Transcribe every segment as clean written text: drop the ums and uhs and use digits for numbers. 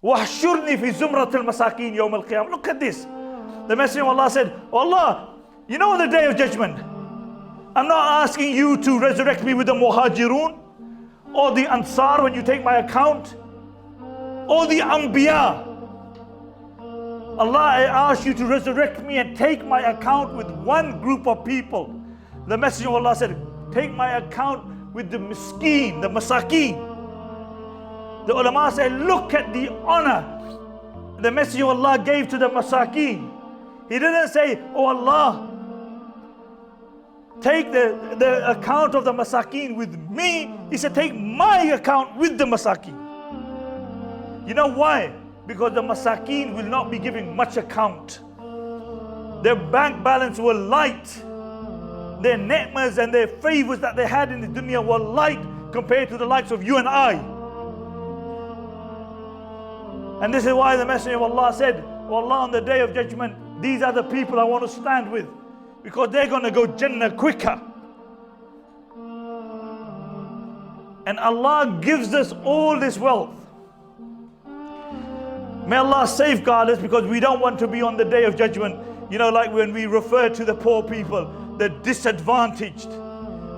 وَاحْشُرْنِي فِي زُمْرَةِ الْمَسَاكِينِ يَوْمَ الْقِيَامَةِ. Look at this. The Messenger of Allah said, oh Allah, you know on the day of judgment, I'm not asking you to resurrect me with the Muhajirun or the Ansar when you take my account, or the Anbiya. Allah, I ask you to resurrect me and take my account with one group of people. The Messenger of Allah said, take my account with the miskeen, the masakeen. The ulama said, look at the honor the Messenger of Allah gave to the masakeen. He didn't say, oh Allah, take the account of the masakeen with me. He said, take my account with the masakeen. You know why? Because the masakeen will not be giving much account. Their bank balance will light. Their ni'mas and their favors that they had in the dunya were light compared to the likes of you and I. And this is why the Messenger of Allah said, oh Allah, on the day of judgment, these are the people I want to stand with, because they're going to go Jannah quicker. And Allah gives us all this wealth. May Allah safeguard us, because we don't want to be on the day of judgment, you know, like when we refer to the poor people, the disadvantaged.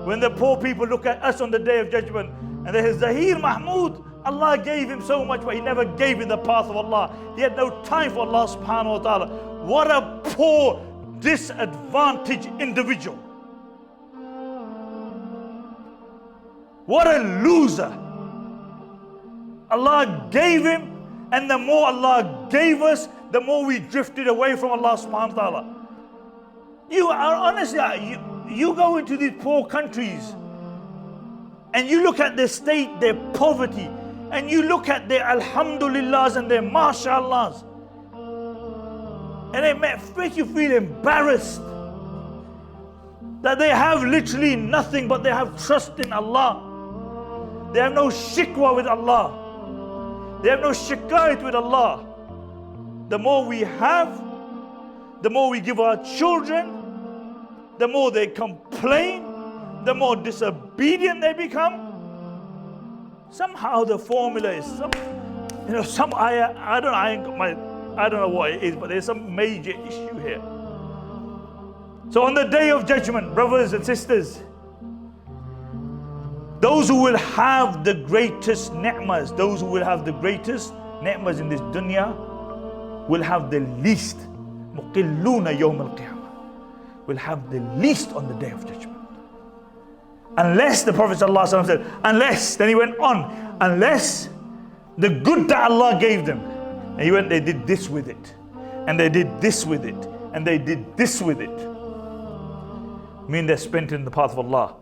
When the poor people look at us on the day of judgment and they say, Zahir Mahmood, Allah gave him so much, but he never gave in the path of Allah. He had no time for Allah subhanahu wa ta'ala. What a poor, disadvantaged individual. What a loser. Allah gave him, and the more Allah gave us, the more we drifted away from Allah subhanahu wa ta'ala. You are honestly, you go into these poor countries and you look at their state, their poverty, and you look at their alhamdulillahs and their mashallahs, and it makes you feel embarrassed that they have literally nothing, but they have trust in Allah. They have no shikwa with Allah. They have no shikayat with Allah. The more we have, the more we give our children, the more they complain, the more disobedient they become. Somehow the formula is some ayah, I don't know what it is, but there's some major issue here. So on the day of judgment, brothers and sisters, those who will have the greatest ni'mas, those who will have the greatest ni'mas in this dunya, will have the least. Muqilluna yawm al-qiyamah, will have the least on the day of judgment. Unless, the Prophet ﷺ said, unless, then he went on, unless the good that Allah gave them, and he went, they did this with it, and they did this with it, and they did this with it. Mean they're spent in the path of Allah.